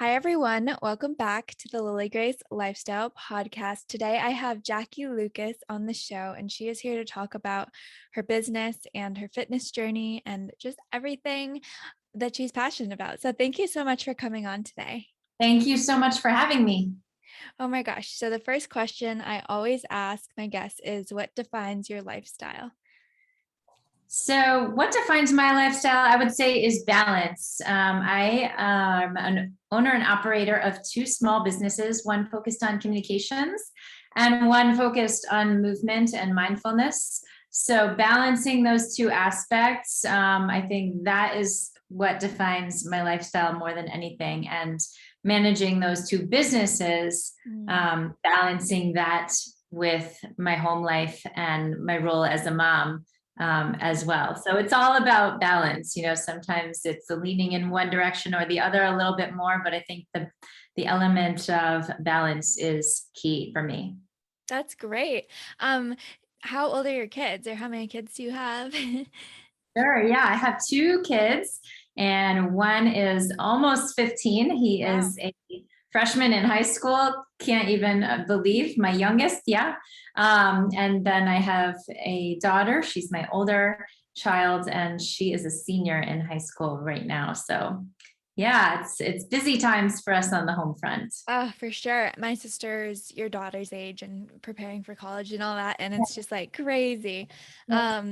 Hi, everyone. Welcome back to the Lily Grace Lifestyle Podcast. Today, I have Jackie Lucas on the show, and she is here to talk about her business and her fitness journey and just everything that she's passionate about. So, thank you so much for coming on today. Thank you so much for having me. Oh my gosh. So, the first question I always ask my guests is, what defines your lifestyle? So, what defines my lifestyle, I would say, is balance. I am an owner and operator of two small businesses, one focused on communications and one focused on movement and mindfulness. So, balancing those two aspects, I think that is what defines my lifestyle more than anything. And managing those two businesses, balancing that with my home life and my role as a mom as well. So it's all about balance. Sometimes it's a leaning in one direction or the other a little bit more, but I think the element of balance is key for me. That's great. How old are your kids, or how many kids do you have? Sure. Yeah, I have two kids, and one is almost 15. He Wow. is a freshman in high school. Can't even believe my youngest. Yeah. And then I have a daughter. She's my older child, and she is a senior in high school right now. So, yeah, it's busy times for us on the home front. Oh, for sure. My sister's your daughter's age and preparing for college and all that, and it's just like crazy. Yeah.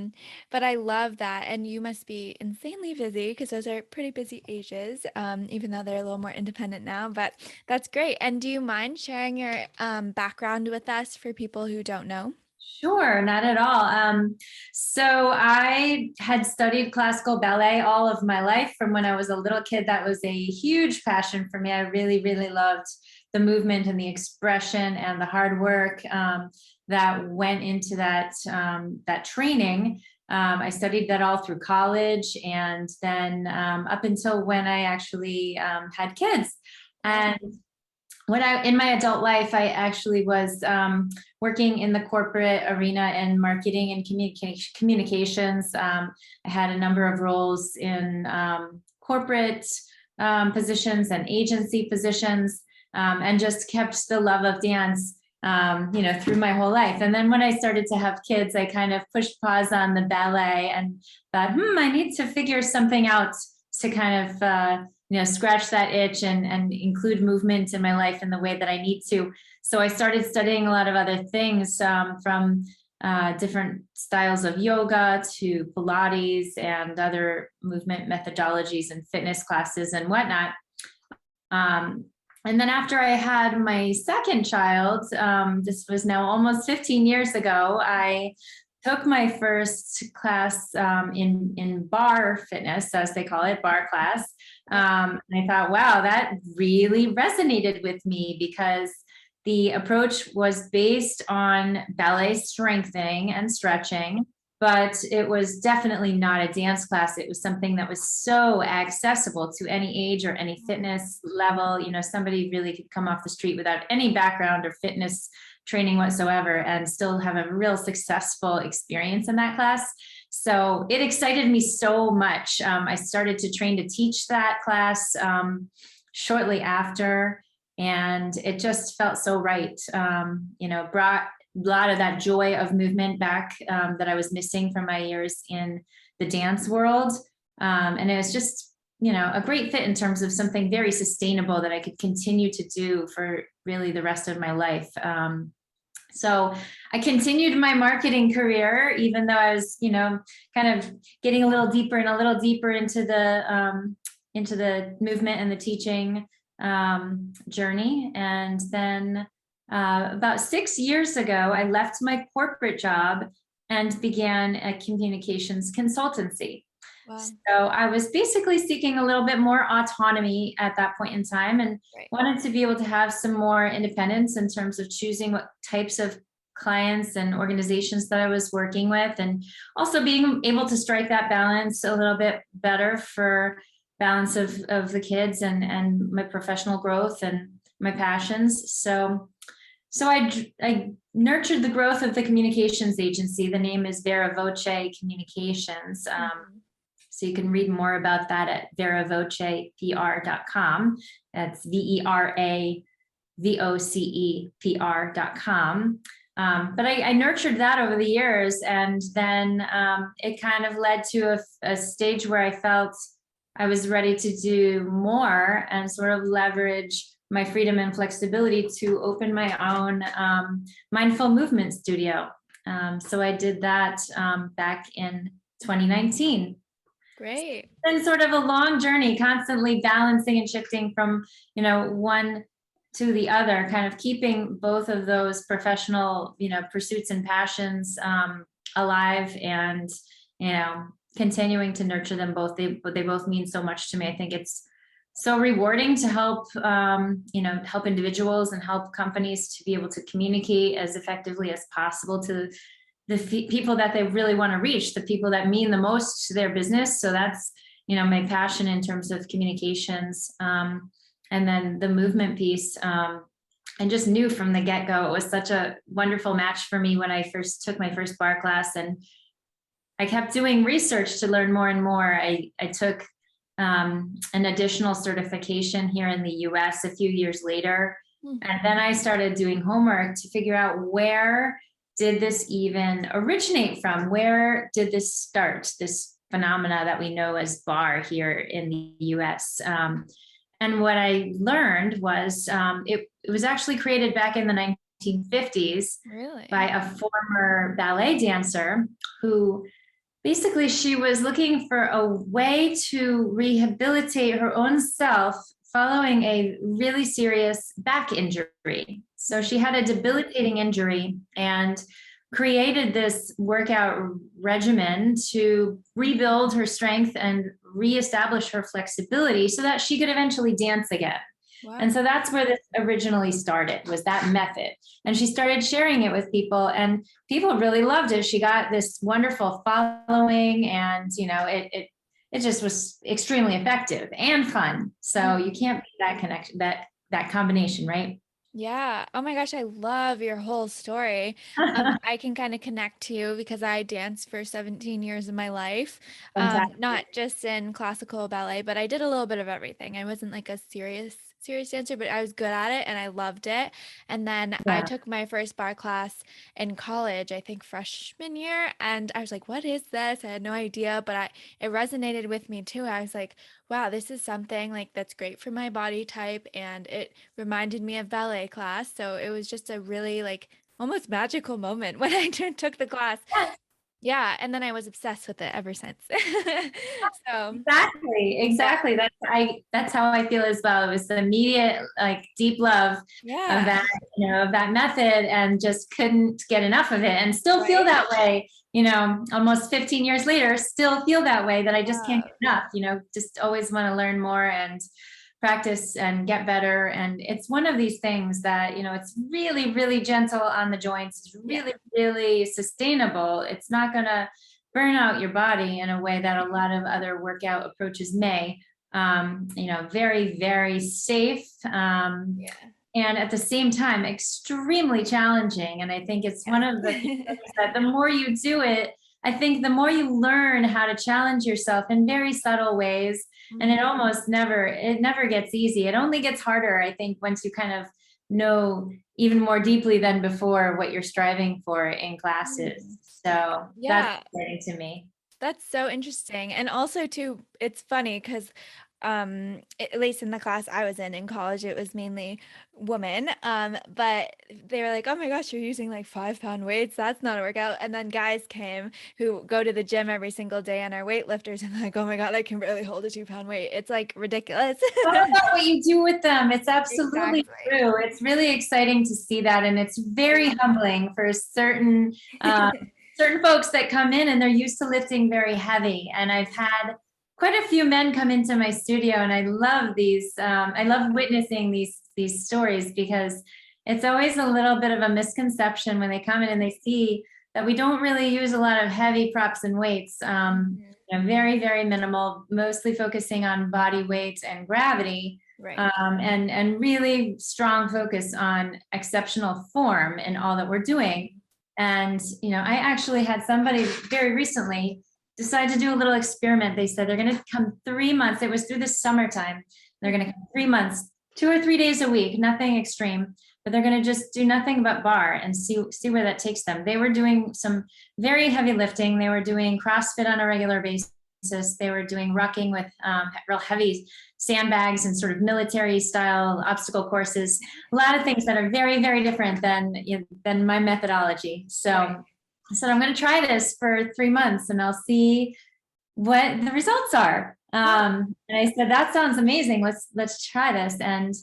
But I love that. And you must be insanely busy because those are pretty busy ages, even though they're a little more independent now. But that's great. And do you mind sharing your background with us for people who don't know? Sure, not at all. So I had studied classical ballet all of my life from when I was a little kid. That was a huge passion for me. I really, really loved the movement and the expression and the hard work that went into that training. I studied that all through college, and then up until when I actually had kids. Wow. And in my adult life, I actually was working in the corporate arena in marketing and communications. I had a number of roles in corporate positions and agency positions, and just kept the love of dance, through my whole life. And then when I started to have kids, I kind of pushed pause on the ballet and thought, I need to figure something out to kind of scratch that itch and include movement in my life in the way that I need to. So I started studying a lot of other things, from different styles of yoga to Pilates and other movement methodologies and fitness classes and whatnot. And then after I had my second child, this was now almost 15 years ago, I took my first class in Barre fitness, as they call it, Barre class. And I thought, wow, that really resonated with me because the approach was based on ballet strengthening and stretching, but it was definitely not a dance class. It was something that was so accessible to any age or any fitness level. Somebody really could come off the street without any background or fitness training whatsoever and still have a real successful experience in that class. So it excited me so much. I started to train to teach that class shortly after, and it just felt so right. Brought a lot of that joy of movement back that I was missing from my years in the dance world. And it was just, a great fit in terms of something very sustainable that I could continue to do for really the rest of my life. So I continued my marketing career, even though I was, kind of getting a little deeper and a little deeper into the movement and the teaching journey. And then about 6 years ago, I left my corporate job and began a communications consultancy. Wow. So I was basically seeking a little bit more autonomy at that point in time, and wanted to be able to have some more independence in terms of choosing what types of clients and organizations that I was working with, and also being able to strike that balance a little bit better for balance of the kids and my professional growth and my passions. So I nurtured the growth of the communications agency. The name is Vera Voce Communications. So you can read more about that at veravocepr.com. That's VERAVOCEPR.com. But I nurtured that over the years. And then it kind of led to a stage where I felt I was ready to do more and sort of leverage my freedom and flexibility to open my own mindful movement studio. So I did that back in 2019. Great. It's been sort of a long journey, constantly balancing and shifting from, one to the other, kind of keeping both of those professional, pursuits and passions alive, and, continuing to nurture them both. They both mean so much to me. I think it's so rewarding to help, help individuals and help companies to be able to communicate as effectively as possible to the people that they really want to reach, the people that mean the most to their business. So that's, my passion in terms of communications. And then the movement piece, I just knew from the get-go it was such a wonderful match for me when I first took my first barre class, and I kept doing research to learn more and more. I took an additional certification here in the US a few years later. And then I started doing homework to figure out, where did this even originate from? Where did this start, this phenomena that we know as barre here in the US? And what I learned was it was actually created back in the 1950s by a former ballet dancer who basically, she was looking for a way to rehabilitate her own self following a really serious back injury. So she had a debilitating injury and created this workout regimen to rebuild her strength and reestablish her flexibility so that she could eventually dance again. Wow. And so that's where this originally started, was that method. And she started sharing it with people, and people really loved it. She got this wonderful following, and, it just was extremely effective and fun. So you can't beat that connection, that combination, right? Yeah. Oh my gosh, I love your whole story. I can kind of connect to you because I danced for 17 years of my life. Not just in classical ballet, but I did a little bit of everything. I wasn't like a serious dancer, but I was good at it and I loved it. And then I took my first barre class in college, I think freshman year, and I was like, what is this? I had no idea, but it resonated with me too. I was like, wow, this is something like that's great for my body type, and it reminded me of ballet class. So it was just a really like almost magical moment when I took the class. Yeah, and then I was obsessed with it ever since. So exactly. That's how I feel as well. It was the immediate, like, deep love of that, of that method, and just couldn't get enough of it, and still feel that way, almost 15 years later, still feel that way, that I just can't get enough, just always want to learn more and practice and get better. And it's one of these things that, it's really, really gentle on the joints. It's really, really sustainable. It's not going to burn out your body in a way that a lot of other workout approaches may. Very, very safe. And at the same time, extremely challenging. And I think it's one of the things that the more you do it, I think the more you learn how to challenge yourself in very subtle ways. And it never gets easy. It only gets harder, I think, once you kind of know even more deeply than before what you're striving for in classes. So that's exciting to me. That's so interesting. And also too, it's funny because at least in the class I was in college, it was mainly women. But they were like, oh my gosh, you're using like 5-pound weights. That's not a workout. And then guys came who go to the gym every single day and are weightlifters, and like, oh my God, I can barely hold a 2-pound weight. It's like ridiculous. What you do with them. It's absolutely true. It's really exciting to see that. And it's very humbling for certain folks that come in and they're used to lifting very heavy. And I've had quite a few men come into my studio, and I love these. I love witnessing these stories, because it's always a little bit of a misconception when they come in and they see that we don't really use a lot of heavy props and weights. Very, very minimal, mostly focusing on body weight and gravity. Right. And really strong focus on exceptional form in all that we're doing. And, I actually had somebody very recently decided to do a little experiment. They said they're going to come 3 months. It was through the summertime. They're going to come 3 months, 2 or 3 days a week, nothing extreme, but they're going to just do nothing but barre and see where that takes them. They were doing some very heavy lifting. They were doing CrossFit on a regular basis. They were doing rucking with real heavy sandbags and sort of military style obstacle courses, a lot of things that are very, very different than my methodology. So I said, I'm going to try this for 3 months and I'll see what the results are. And I said, that sounds amazing. Let's try this. And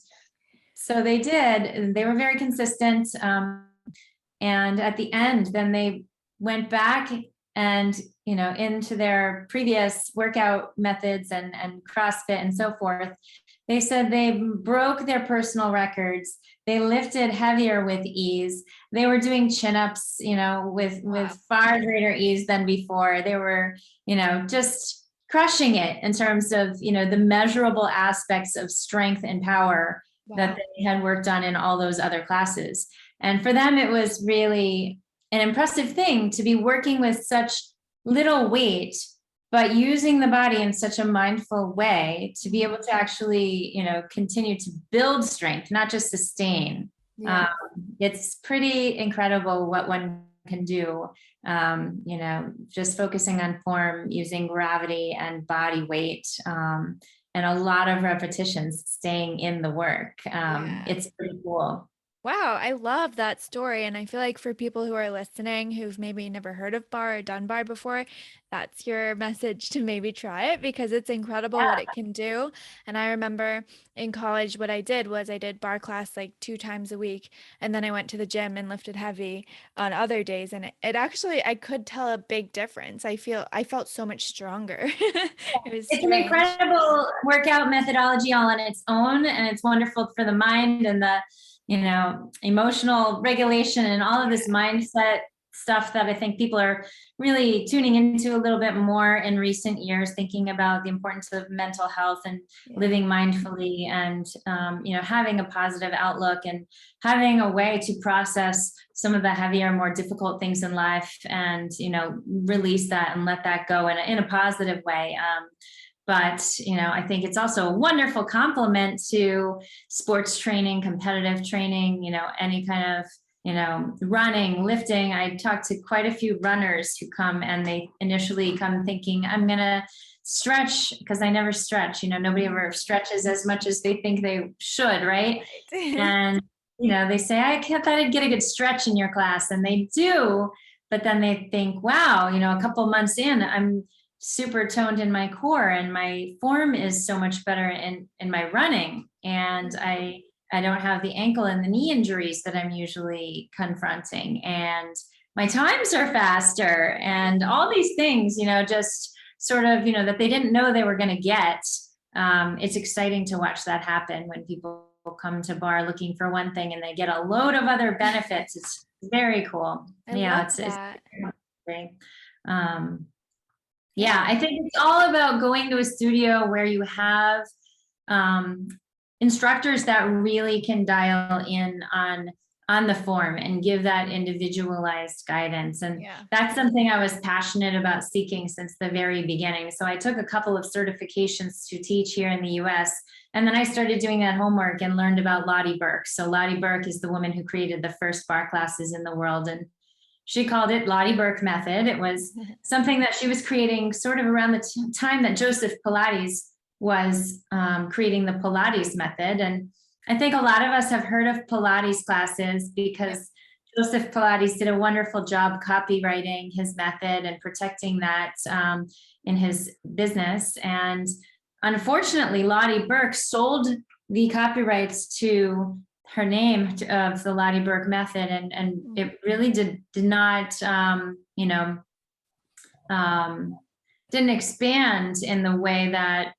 so they did. They were very consistent. And at the end, then they went back and, into their previous workout methods and CrossFit and so forth. They said they broke their personal records. They lifted heavier with ease. They were doing chin-ups, with far greater ease than before. They were, just crushing it in terms of, the measurable aspects of strength and power that they had worked on in all those other classes. And for them, it was really an impressive thing to be working with such little weight, but using the body in such a mindful way to be able to actually, continue to build strength, not just sustain. Yeah. It's pretty incredible what one can do, just focusing on form, using gravity and body weight, and a lot of repetitions, staying in the work. It's pretty cool. Wow, I love that story. And I feel like for people who are listening who've maybe never heard of barre or done barre before, that's your message to maybe try it because it's incredible what it can do. And I remember in college, what I did was I did barre class like 2 times a week. And then I went to the gym and lifted heavy on other days. And it actually, I could tell a big difference. I felt so much stronger. It's an incredible workout methodology all on its own. And it's wonderful for the mind and the emotional regulation and all of this mindset stuff that I think people are really tuning into a little bit more in recent years, thinking about the importance of mental health and living mindfully and, having a positive outlook and having a way to process some of the heavier, more difficult things in life and, release that and let that go in a positive way. But, I think it's also a wonderful complement to sports training, competitive training, any kind of, running, lifting. I talked to quite a few runners who come and they initially come thinking, I'm going to stretch because I never stretch. Nobody ever stretches as much as they think they should, right? And, they say, I thought I'd get a good stretch in your class. And they do. But then they think, wow, a couple months in, I'm super toned in my core and my form is so much better in my running. And I don't have the ankle and the knee injuries that I'm usually confronting. And my times are faster and all these things, just sort of, that they didn't know they were going to get. It's exciting to watch that happen when people come to barre looking for one thing and they get a load of other benefits. It's very cool. It's great. I think it's all about going to a studio where you have instructors that really can dial in on the form and give that individualized guidance. And that's something I was passionate about seeking since the very beginning. So I took a couple of certifications to teach here in the US. And then I started doing that homework and learned about Lottie Burke. So Lottie Burke is the woman who created the first barre classes in the world. And she called it Lottie Burke method. It was something that she was creating sort of around the time that Joseph Pilates was creating the Pilates method. And I think a lot of us have heard of Pilates classes because Joseph Pilates did a wonderful job copywriting his method and protecting that in his business. And unfortunately, Lottie Burke sold the copyrights to her name of the Lottie Burke method. And it really did not, didn't expand in the way that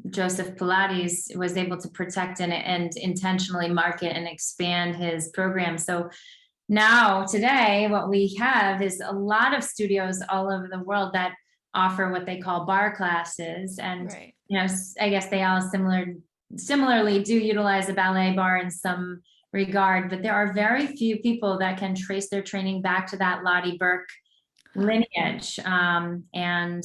Joseph Pilates was able to protect and intentionally market and expand his program. So now today, what we have is a lot of studios all over the world that offer what they call barre classes. And, I guess they all similarly do utilize a ballet barre in some regard, but there are very few people that can trace their training back to that Lottie Burke Huh. lineage. And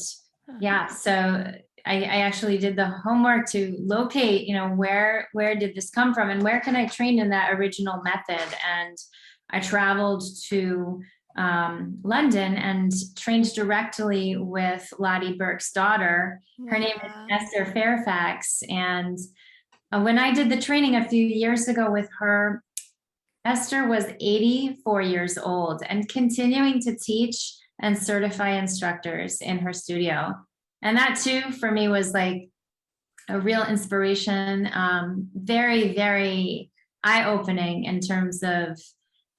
Huh. yeah, so I actually did the homework to locate, where did this come from and where can I train in that original method? And I traveled to London and trained directly with Lottie Burke's daughter. Her name is Wow. Esther Fairfax. And when I did the training a few years ago with her, Esther was 84 years old and continuing to teach and certify instructors in her studio. And that too, for me, was like a real inspiration. Very, very eye-opening in terms of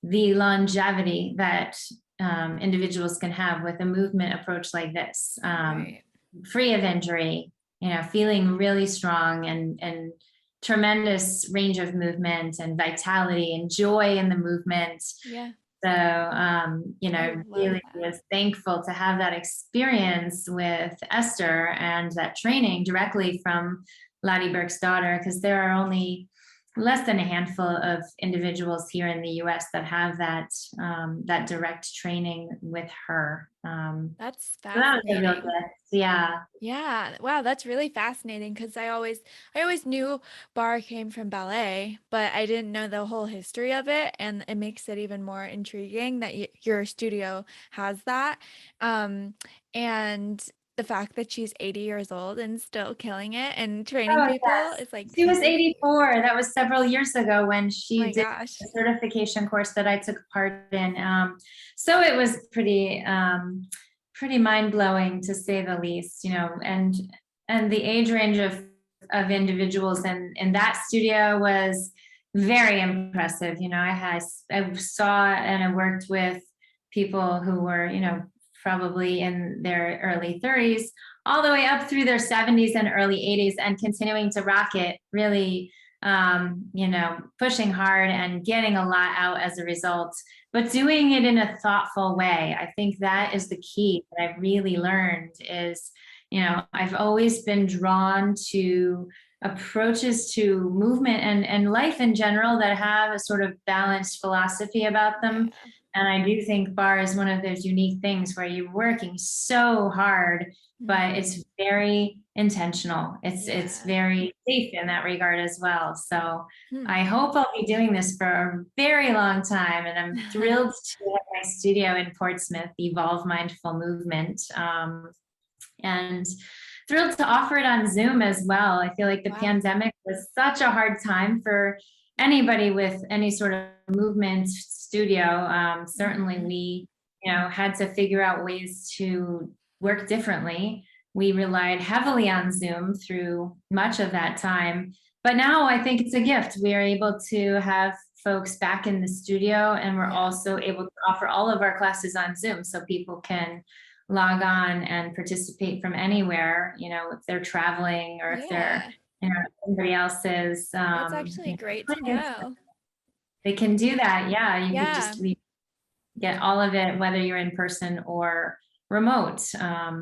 the longevity that individuals can have with a movement approach like this, Right. free of injury, feeling really strong and tremendous range of movement and vitality and joy in the movement. Yeah. So, I love really that. was thankful to have that experience with Esther and that training directly from Lottie Burke's daughter, because there are only less than a handful of individuals here in the US that have that direct training with her. That's So that was a real fascinating. gift. Yeah. Yeah, wow, that's really fascinating because I always knew Barre came from ballet, but I didn't know the whole history of it, and it makes it even more intriguing that y your studio has that. Um, and the fact that she's 80 years old and still killing it and training Oh, people yes. is like She was super sweet. 84. That was several years ago when Oh she my did gosh. the certification course that I took part in. So it was pretty mind-blowing to say the least, and the age range of individuals in that studio was very impressive. I saw and I worked with people who were, probably in their early 30s all the way up through their 70s and early 80s and continuing to rock it, really, pushing hard and getting a lot out as a result, but doing it in a thoughtful way. I think that Yeah. is the key that I've really learned is, I've always been drawn to approaches to movement and life in general that have a sort of balanced philosophy about them. Yeah. And I do think Barre is one of those unique things where you're working so hard, but Mhm. it's very intentional. It's Yeah. very safe in that regard as well. So Hmm. I hope I'll be doing this for a very long time, and I'm thrilled to have my studio in Portsmouth, Evolve Mindful Movement, and thrilled to offer it on Zoom as well. I feel like the Wow. pandemic was such a hard time for anybody with any sort of movement studio. Certainly, Mhm. we had to figure out ways to work differently. We relied heavily on Zoom through much of that time. But now I think it's a gift. We are able to have folks back in the studio, and we're Yeah. also able to offer all of our classes on Zoom so people can log on and participate from anywhere, if they're traveling or if they're, Yeah. somebody else's, That's actually great to know. they can do that. Yeah, you could Yeah. just get all of it, whether you're in person or remote. Yeah.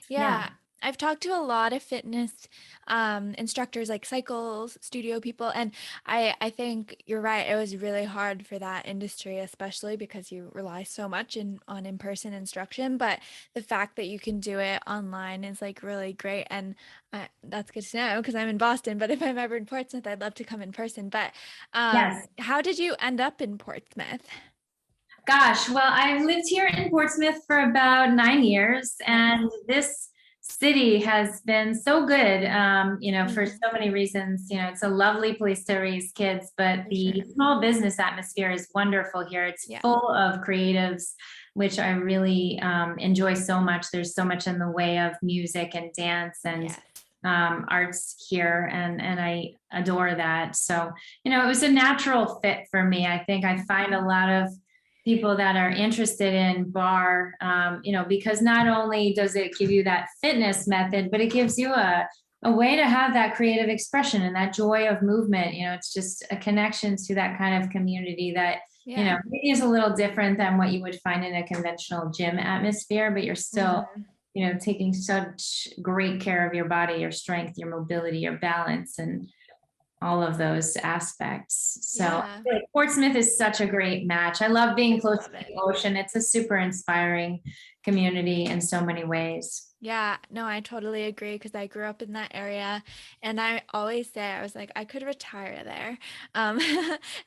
Yeah. I've talked to a lot of fitness instructors like cycles, studio people, and I think you're right. It was really hard for that industry, especially because you rely so much on in-person instruction. But the fact that you can do it online is like really great, and that's good to know because I'm in Boston. But if I'm ever in Portsmouth, I'd love to come in person. But Yes. how did you end up in Portsmouth? Gosh, well, I've lived here in Portsmouth for about 9 years, Nice. and this city has been so good, for Mm, so many reasons. It's a lovely place to raise kids, but for the sure. small business atmosphere is wonderful here. It's Yeah. full of creatives, which I really enjoy so much. There's so much in the way of music and dance and Yes. arts here, and I adore that. So, it was a natural fit for me. I think I find a lot of people that are interested in Barre, because not only does it give you that fitness method, but it gives you a way to have that creative expression and that joy of movement. It's just a connection to that kind of community that, Yeah. maybe is a little different than what you would find in a conventional gym atmosphere, but you're still, Hmm. taking such great care of your body, your strength, your mobility, your balance, and all of those aspects. So I Yeah. feel like Portsmouth is such a great match. I love being I close to love it. the ocean. It's a super inspiring community in so many ways. Yeah, no, I totally agree because I grew up in that area and I always say I was like I could retire there. Um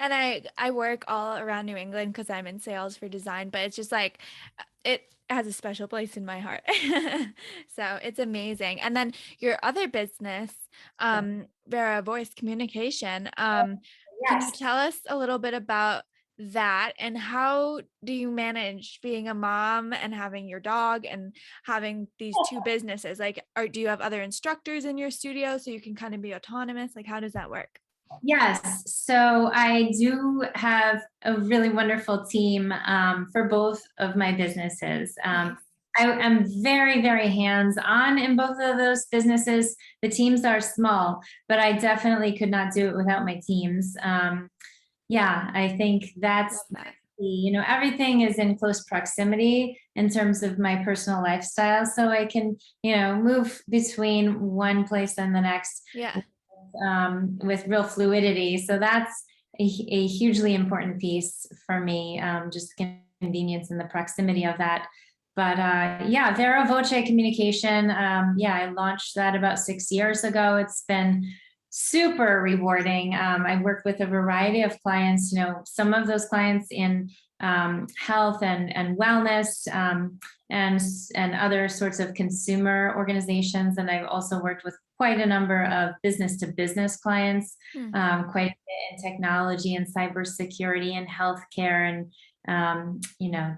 and I work all around New England because I'm in sales for design, but it's just like it has a special place in my heart. So it's amazing. And then your other business, Vera Voice Communication, can you Yes. tell us a little bit about that and how do you manage being a mom and having your dog and having these two businesses? Like, do you have other instructors in your studio so you can kind of be autonomous? Like, how does that work? Yes, so I do have a really wonderful team for both of my businesses. Nice. I am very, very hands-on in both of those businesses. The teams are small, but I definitely could not do it without my teams. Yeah, I think that's Love that. key. You know, everything is in close proximity in terms of my personal lifestyle, so I can, move between one place and the next Yeah, with real fluidity. So that's a hugely important piece for me, just convenience and the proximity of that. But yeah, Vera Voce Communication. Yeah, I launched that about 6 years ago. It's been super rewarding. I work with a variety of clients, some of those clients in health and wellness, and other sorts of consumer organizations. And I've also worked with quite a number of business to business clients, hmm, quite a bit in technology and cybersecurity and healthcare and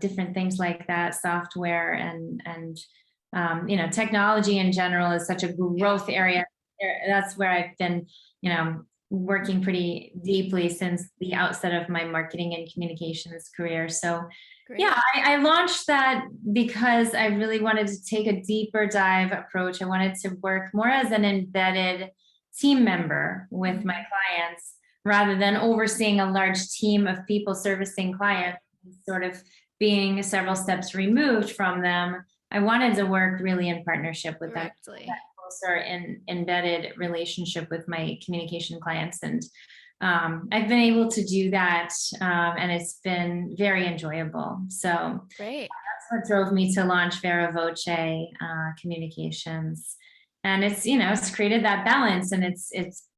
different things like that, software and technology in general is such a yeah, growth area. That's where I've been, working pretty deeply since the outset of my marketing and communications career. So yeah, great. I launched that because I really wanted to take a deeper dive approach. I wanted to work more as an embedded team member with my Mhm. clients rather than overseeing a large team of people servicing clients, sort of being several steps removed from them. I wanted to work really in partnership with them, that Directly. closer and embedded relationship with my communication clients. And I've been able to do that, and it's been very enjoyable. So Great. that's what drove me to launch Vera Voce Communications, and it's created that balance, and it's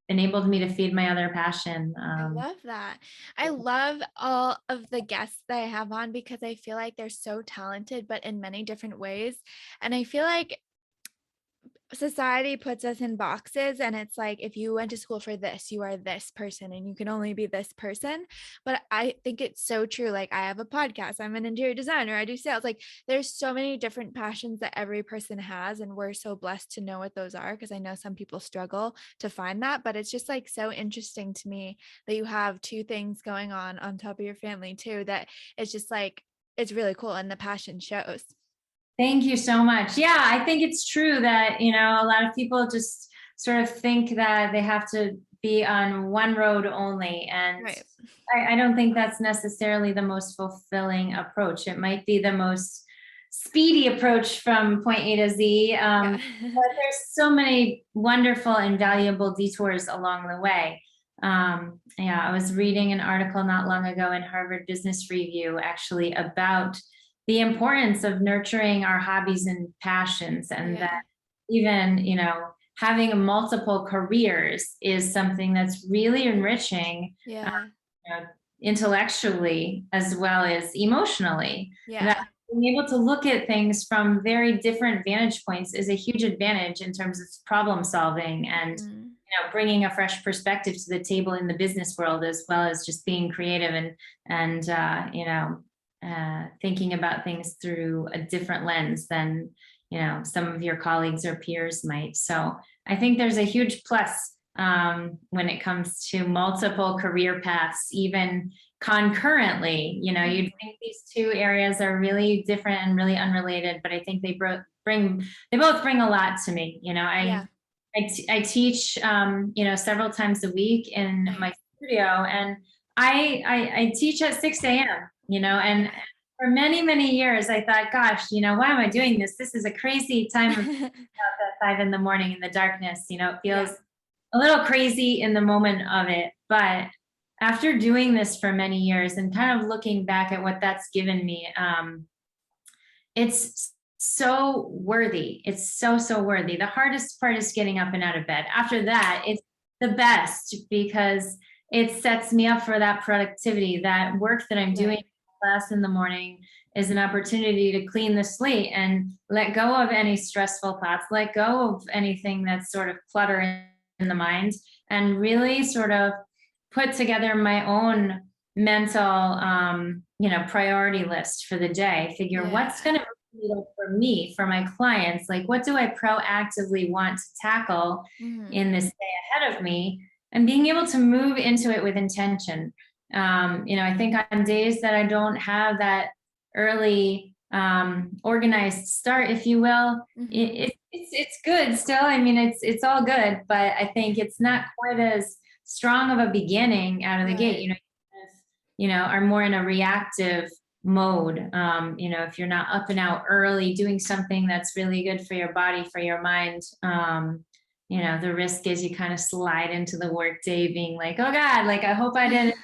enabled me to feed my other passion. I love that. I love all of the guests that I have on because I feel like they're so talented, but in many different ways. And I feel like society puts us in boxes and it's like if you went to school for this you are this person and you can only be this person, but I think it's so true. Like I have a podcast, I'm an interior designer, I do sales. Like there's so many different passions that every person has and we're so blessed to know what those are because I know some people struggle to find that, but it's just like so interesting to me that you have two things going on top of your family too, that it's just like it's really cool and the passion shows. Thank you so much. Yeah, I think it's true that, a lot of people just sort of think that they have to be on one road only. And Right. I don't think that's necessarily the most fulfilling approach. It might be the most speedy approach from point A to Z. Yeah. But there's so many wonderful and valuable detours along the way. Yeah, I was reading an article not long ago in Harvard Business Review actually about the importance of nurturing our hobbies and passions, and that Yeah. even having multiple careers is something that's really enriching, uh, Yeah. you know, intellectually as well as emotionally. That Yeah. being able to look at things from very different vantage points is a huge advantage in terms of problem solving and Mhm. bringing a fresh perspective to the table in the business world, as well as just being creative and thinking about things through a different lens than some of your colleagues or peers might. So I think there's a huge plus when it comes to multiple career paths, even concurrently. Mhm. You'd think these two areas are really different and really unrelated, but I think they both bring a lot to me. Yeah. I teach, several times a week in my Nice. studio, and I teach at 6 a.m., and Yeah. for many, many years, I thought, gosh, why am I doing this? This is a crazy time of at 5 in the morning in the darkness. It feels Yeah. a little crazy in the moment of it. But after doing this for many years and kind of looking back at what that's given me, it's so worthy. It's so, so worthy. The hardest part is getting up and out of bed. After that, it's the best because it sets me up for that productivity. That work that I'm doing Right. in class in the morning is an opportunity to clean the slate and let go of any stressful thoughts, let go of anything that's sort of clutter in the mind, and really sort of put together my own mental priority list for the day. Figure what's Yeah. going to for me, for my clients, like what do I proactively want to tackle Mhm. in this day ahead of me, and being able to move into it with intention. I think on days that I don't have that early organized start, if you will, Mhm. it's good still. I mean, it's all good, but I think it's not quite as strong of a beginning out of the gate. Right. Are more in a reactive mode. If you're not up and out early doing something that's really good for your body, for your mind, the risk is you kind of slide into the workday being like, oh God, like I hope I didn't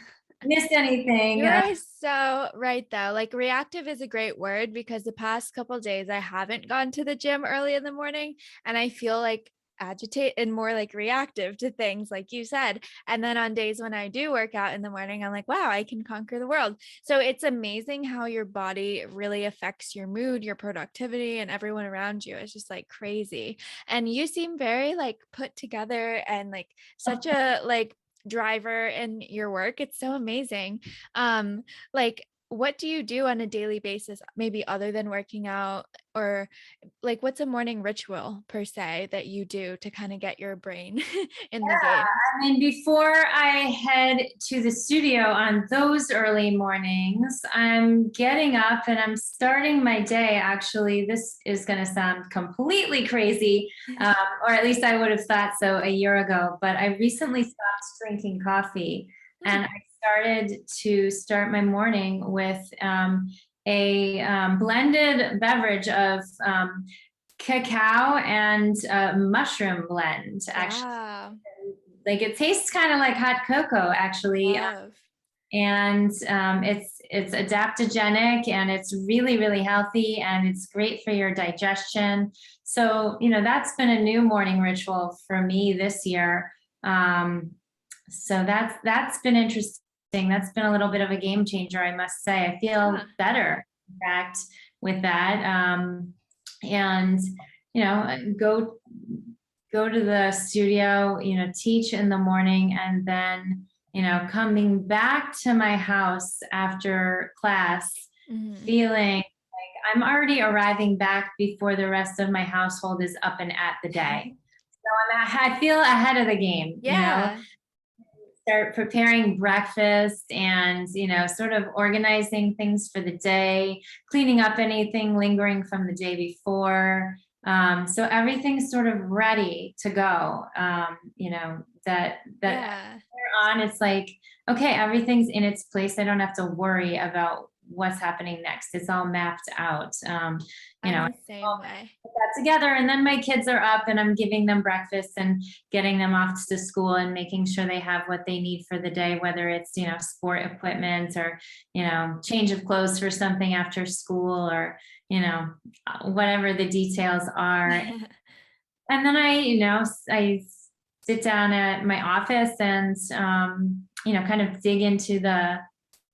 miss You anything. are so right though. Like reactive is a great word because the past couple days I haven't gone to the gym early in the morning and I feel like agitate and more like reactive to things like you said. And then on days when I do work out in the morning, I'm like, wow, I can conquer the world. So it's amazing how your body really affects your mood, your productivity, and everyone around you. It's just like crazy. And you seem very like put together and like such a like driver in your work. It's so amazing. Like what do you do on a daily basis, maybe other than working out, or like what's a morning ritual per se that you do to kind of get your brain in the game? I mean, before I head to the studio on those early mornings, I'm getting up and I'm starting my day. Actually, this is going to sound completely crazy, or at least I would have thought so a year ago. But I recently stopped drinking coffee and I started to start my morning with a blended beverage of cacao and mushroom blend, actually. Wow. Like it tastes kind of like hot cocoa, actually, Love. and it's adaptogenic and it's really really healthy and it's great for your digestion. So that's been a new morning ritual for me this year. So that's been interesting. That's been a little bit of a game changer, I must say. I feel Huh. better, in fact, with that. And go to the studio, teach in the morning, and then, coming back to my house after class, Mhm. feeling like I'm already arriving back before the rest of my household is up and at the day. So I feel ahead of the game, Yeah. start preparing breakfast and, sort of organizing things for the day, cleaning up anything lingering from the day before. So everything's sort of ready to go. That Yeah. on, it's like, okay, everything's in its place. I don't have to worry about what's happening next. It's all mapped out. I'm I the same way. put that together, and then my kids are up and I'm giving them breakfast and getting them off to school and making sure they have what they need for the day, whether it's sport equipment or change of clothes for something after school, or whatever the details are. And then I sit down at my office and kind of dig into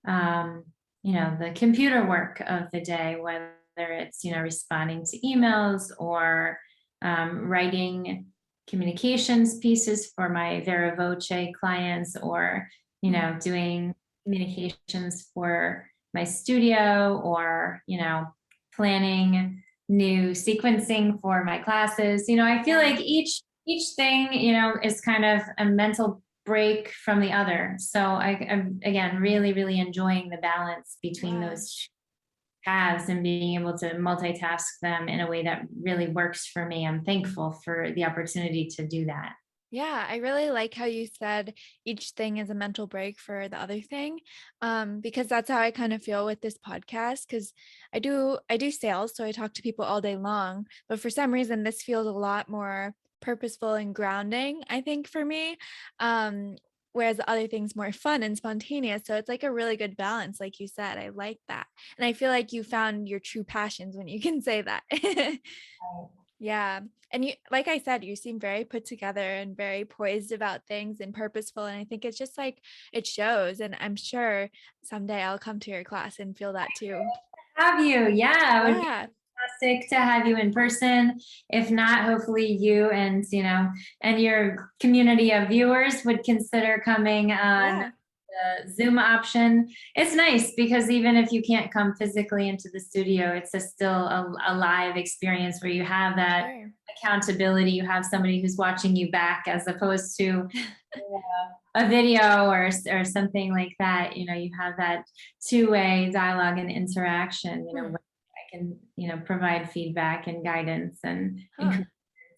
um, the computer work of the day, whether it's responding to emails or writing communications pieces for my Vera Voce clients, or Mhm. doing communications for my studio, or planning new sequencing for my classes. I feel Yeah. like each thing, is kind of a mental break from the other. So I'm again really, really enjoying the balance between Wow. those paths and being able to multitask them in a way that really works for me. I'm thankful for the opportunity to do that. Yeah, I really like how you said each thing is a mental break for the other thing. Because that's how I kind of feel with this podcast. Because I do sales, so I talk to people all day long. But for some reason, this feels a lot more purposeful and grounding, I think, for me. Um, whereas the other thing's more fun and spontaneous. So it's like a really good balance, like you said. I like that. And I feel like you found your true passions when you can say that. Yeah. And you, like I said, you seem very put together and very poised about things and purposeful. And I think it's just like it shows. And I'm sure someday I'll come to your class and feel that too. Have you? Yeah, it would be Yeah. fantastic to have you in person. If not, hopefully you and and your community of viewers would consider coming on Yeah. the Zoom option. It's nice because even if you can't come physically into the studio, it's still a live experience where you have that Sure. accountability. You have somebody who's watching you back as opposed to a video or something like that. You have that two-way dialogue and interaction, Hmm. where I can, provide feedback and guidance and Huh. encouragement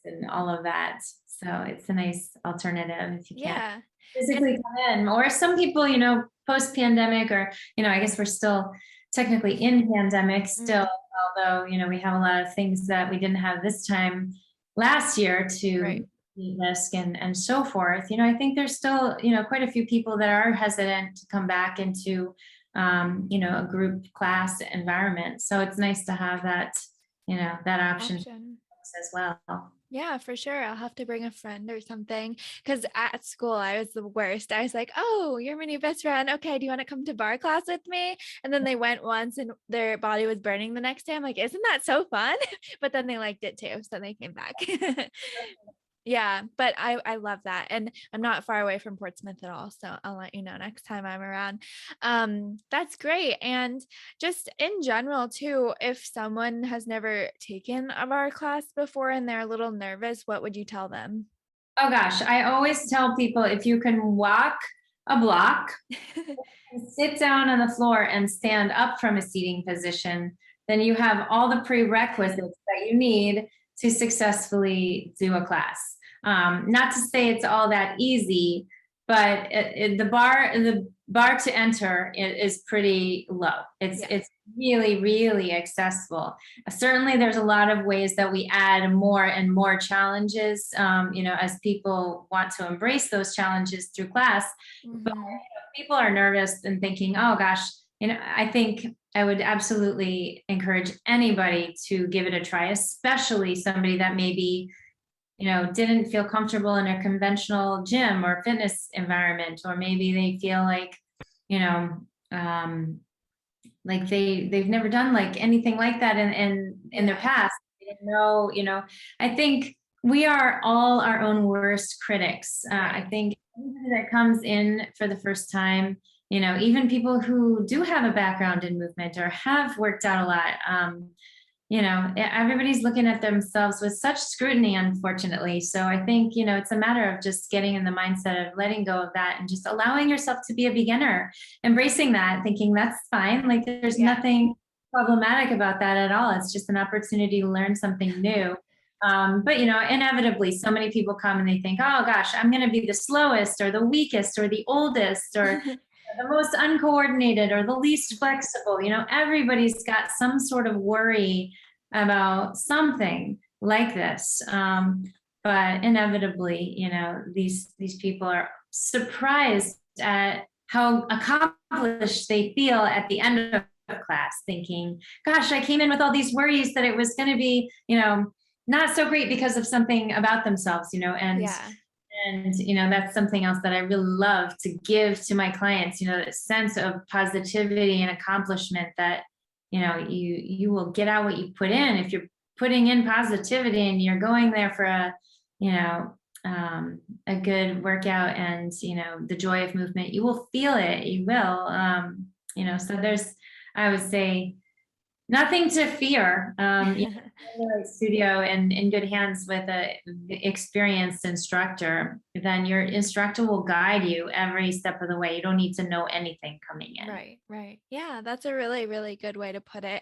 and all of that. So it's a nice alternative if you can't Yeah. And physically come in. Or some people, post-pandemic, or, I guess we're still technically in pandemic still, mm, although, we have a lot of things that we didn't have this time last year right. to risk and so forth. I think there's still, quite a few people that are hesitant to come back into, a group class environment. So it's nice to have that, that option Option. as well. Yeah, for sure. I'll have to bring a friend or something. Because at school, I was the worst. I was like, oh, you're my new best friend. Okay, do you want to come to bar class with me? And then they went once and their body was burning the next day. I'm like, isn't that so fun? But then they liked it too. So they came back. Yeah, but I love that. And I'm not far away from Portsmouth at all. So I'll let you know next time I'm around. That's great. And just in general too, if someone has never taken a bar class before and they're a little nervous, what would you tell them? Oh gosh, I always tell people if you can walk a block, sit down on the floor and stand up from a seating position, then you have all the prerequisites that you need to successfully do a class. Not to say it's all that easy, but the bar to enter is pretty low. It's Yeah. it's really, really accessible. Certainly, there's a lot of ways that we add more and more challenges, as people want to embrace those challenges through class. But Hmm. people are nervous and thinking, oh gosh, I think I would absolutely encourage anybody to give it a try, especially somebody that maybe, didn't feel comfortable in a conventional gym or fitness environment, or maybe they feel you know, um, like they've never done like anything like that in their Yeah. past. They didn't know, I think we are all our own worst critics. I Right. think anybody that comes in for the first time, even people who do have a background in movement or have worked out a lot, everybody's looking at themselves with such scrutiny, unfortunately. So I think, it's a matter of just getting in the mindset of letting go of that and just allowing yourself to be a beginner, embracing that, thinking that's fine. Like there's Yeah. nothing problematic about that at all. It's just an opportunity to learn something new. But inevitably, so many people come and they think, oh gosh, I'm going to be the slowest or the weakest or the oldest or the most uncoordinated or the least flexible. Everybody's got some sort of worry about something like this. But inevitably, these people are surprised at how accomplished they feel at the end of class, thinking, gosh, I came in with all these worries that it was going to be, not so great because of something about themselves, Yeah. and that's something else that I really love to give to my clients, the sense of positivity and accomplishment that, you will get out what you put in. If you're putting in positivity and you're going there for you know, a good workout and, the joy of movement, you will feel it. You will, so there's, I would say, nothing to fear. In the right studio and in good hands with a experienced instructor, then your instructor will guide you every step of the way. You don't need to know anything coming in. Right, right. Yeah, that's a really, really good way to put it.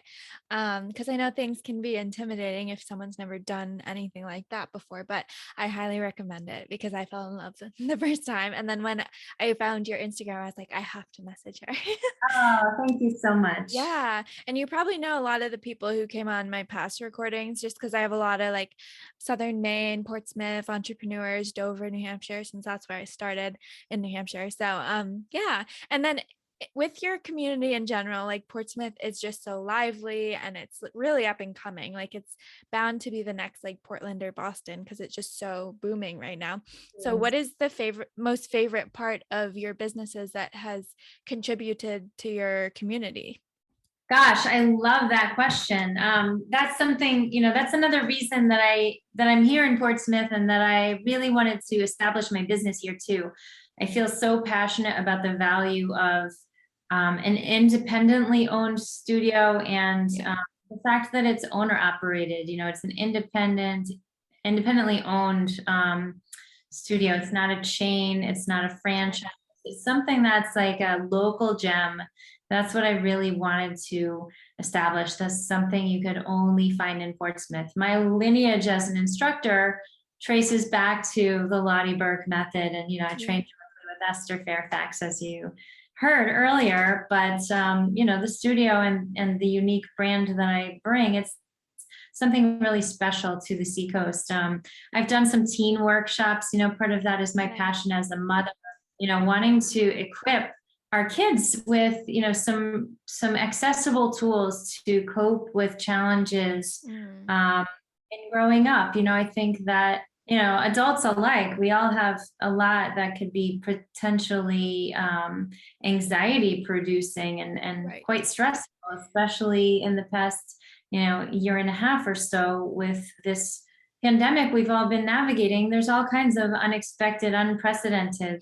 Because I know things can be intimidating if someone's never done anything like that before, but I highly recommend it because I fell in love the first time. And then when I found your Instagram, I was like, I have to message her. Oh, thank you so much. Yeah. And you probably know a lot of the people who came on my past recordings just because I have a lot of like Southern Maine, Portsmouth entrepreneurs, Dover, New Hampshire. Hampshire, since that's where I started, in New Hampshire. So yeah. And then with your community in general, like Portsmouth is just so lively and it's really up and coming. Like it's bound to be the next like Portland or Boston because it's just so booming right now. So what is the most favorite part of your businesses that has contributed to your community? Gosh, I love that question. That's something, that's another reason that I'm here in Portsmouth and that I really wanted to establish my business here too. I feel so passionate about the value of an independently owned studio and the fact that it's owner operated. It's an independently owned studio. It's not a chain. It's not a franchise. It's something that's like a local gem. That's what I really wanted to establish. That's something you could only find in Portsmouth. My lineage as an instructor traces back to the Lottie Burke method. And, I trained directly with Esther Fairfax, as you heard earlier. But, the studio and the unique brand that I bring, it's something really special to the Seacoast. I've done some teen workshops. Part of that is my passion as a mother, wanting to equip our kids with some accessible tools to cope with challenges in growing up. I think that adults alike, we all have a lot that could be potentially anxiety producing and quite stressful, especially in the past year and a half or so with this pandemic we've all been navigating. There's all kinds of unexpected, unprecedented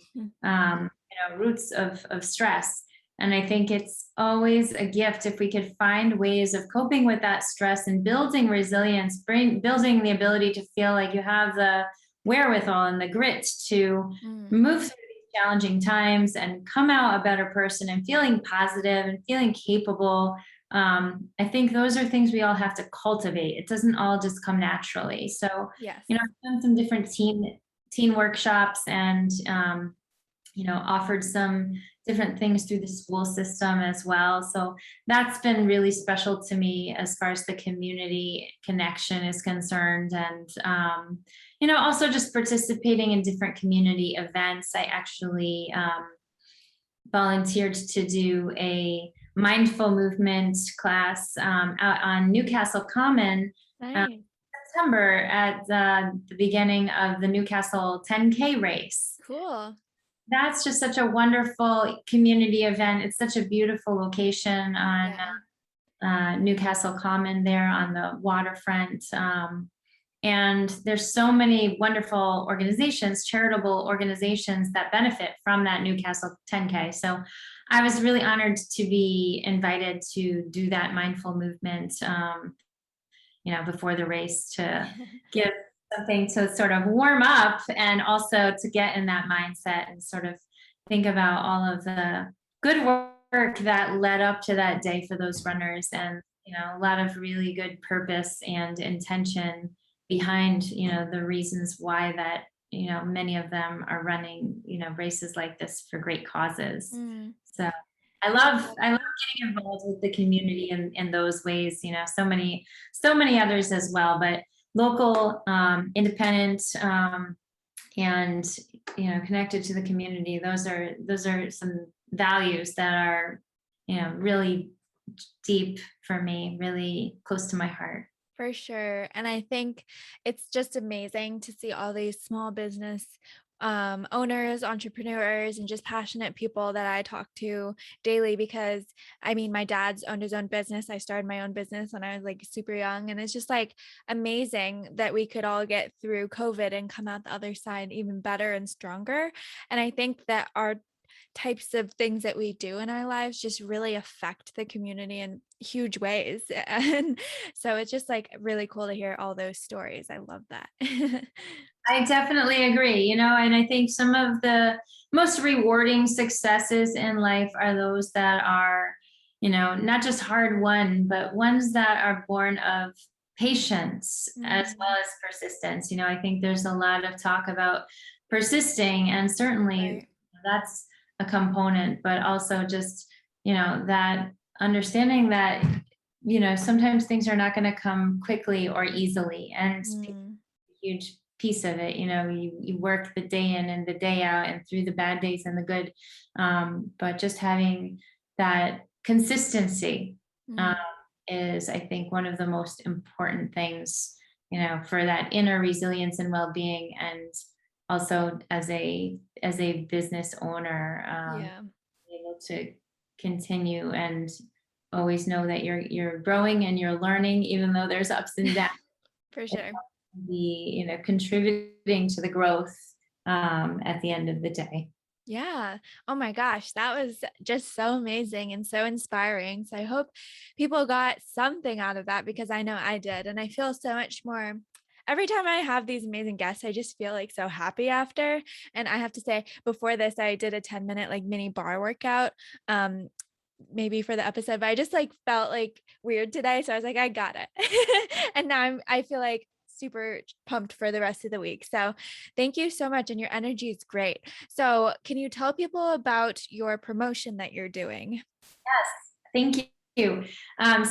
roots of stress. And I think it's always a gift if we could find ways of coping with that stress and building resilience, building the ability to feel like you have the wherewithal and the grit to move through these challenging times and come out a better person and feeling positive and feeling capable. I think those are things we all have to cultivate. It doesn't all just come naturally. So, I've done some different teen workshops and offered some different things through the school system as well. So that's been really special to me as far as the community connection is concerned. And, also just participating in different community events. I actually volunteered to do a mindful movement class out on Newcastle Common September at the beginning of the Newcastle 10K race. Cool. That's just such a wonderful community event. It's such a beautiful location on Newcastle Common there on the waterfront. And there's so many wonderful organizations, charitable organizations that benefit from that Newcastle 10K. So I was really honored to be invited to do that mindful movement, before the race to give something to sort of warm up and also to get in that mindset and sort of think about all of the good work that led up to that day for those runners and, a lot of really good purpose and intention behind, the reasons why that, many of them are running, races like this for great causes. So I love getting involved with the community in those ways, so many others as well, but local, independent, and connected to the community. Those are some values that are really deep for me, really close to my heart. For sure. And I think it's just amazing to see all these small business owners, entrepreneurs, and just passionate people that I talk to daily because my dad's owned his own business. I started my own business when I was like super young. And it's just like amazing that we could all get through COVID and come out the other side even better and stronger. And I think that our types of things that we do in our lives just really affect the community in huge ways. And so it's just like really cool to hear all those stories. I love that. I definitely agree, and I think some of the most rewarding successes in life are those that are, not just hard won, but ones that are born of patience as well as persistence. I think there's a lot of talk about persisting, and certainly that's a component, but also just, that understanding that, sometimes things are not going to come quickly or easily. And it's a huge piece of it. You work the day in and the day out and through the bad days and the good. But just having that consistency um, is, I think, one of the most important things, for that inner resilience and well-being, and also as a business owner, Yeah, able to continue and always know that you're growing and you're learning, even though there's ups and downs. for sure. Be contributing to the growth at the end of the day. Yeah. Oh my gosh, that was just so amazing and so inspiring. So I hope people got something out of that, because I know I did. And I feel so much more every time I have these amazing guests. I just feel like so happy after. And I have to say, before this, I did a 10-minute like mini bar workout. Maybe for the episode, but I just like felt like weird today. So I was like, I got it. And now I feel like super pumped for the rest of the week. So thank you so much. And your energy is great. So can you tell people about your promotion that you're doing? Yes, thank you.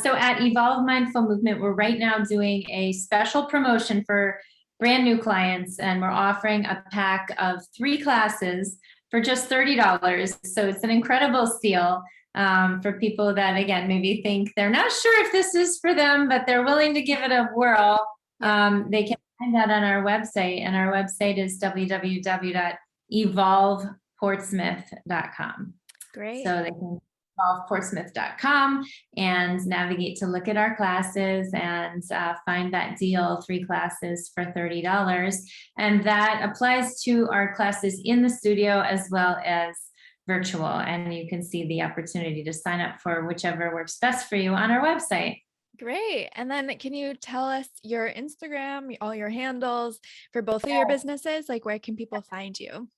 So at Evolve Mindful Movement, we're right now doing a special promotion for brand new clients, and we're offering a pack of 3 classes for just $30. So it's an incredible steal for people that, again, maybe think they're not sure if this is for them, but they're willing to give it a whirl. They can find that on our website, and our website is www.evolveportsmouth.com. Great. So they can evolveportsmouth.com and navigate to look at our classes and find that deal, 3 classes for $30. And that applies to our classes in the studio as well as virtual. And you can see the opportunity to sign up for whichever works best for you on our website. Great. And then can you tell us your Instagram, all your handles for both of your businesses? Like, where can people find you?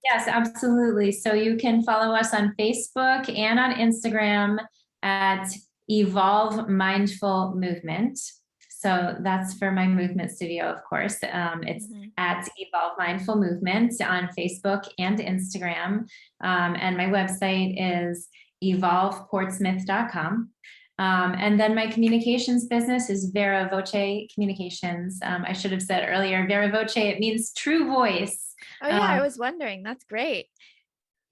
Yes, absolutely. So you can follow us on Facebook and on Instagram at Evolve Mindful Movement. So that's for my movement studio, of course. It's at Evolve Mindful Movement on Facebook and Instagram. And my website is evolveportsmouth.com. And then my communications business is Vera Voce Communications. I should have said earlier, Vera Voce, it means true voice. Oh yeah, I was wondering. That's great.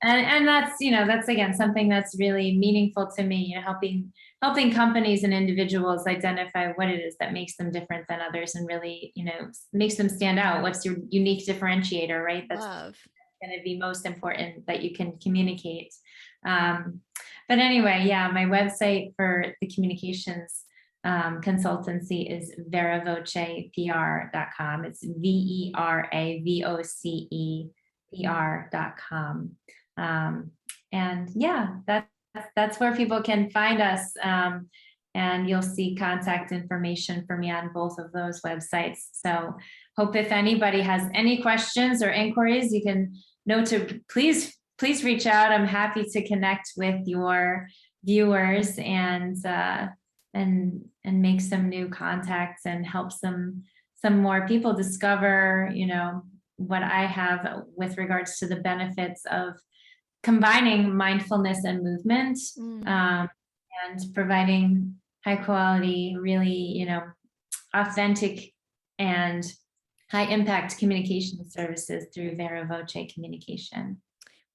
And that's, that's again, something that's really meaningful to me, helping companies and individuals identify what it is that makes them different than others, and really, makes them stand out. What's your unique differentiator, right? That's Love. going to be most important that you can communicate. But anyway, yeah, my website for the communications consultancy is veravocepr.com. It's VERAVOCEPR.com. And yeah, that's where people can find us. And you'll see contact information for me on both of those websites. So hope if anybody has any questions or inquiries, you can know to please reach out. I'm happy to connect with your viewers and make some new contacts and help some more people discover, what I have with regards to the benefits of combining mindfulness and movement, and providing high quality, really, authentic and high impact communication services through Vera Voce Communication.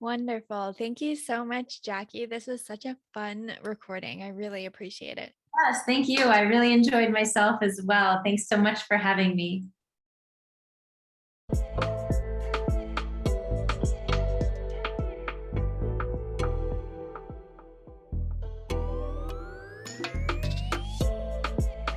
Wonderful. Thank you so much, Jackie. This was such a fun recording. I really appreciate it. Yes, thank you. I really enjoyed myself as well. Thanks so much for having me.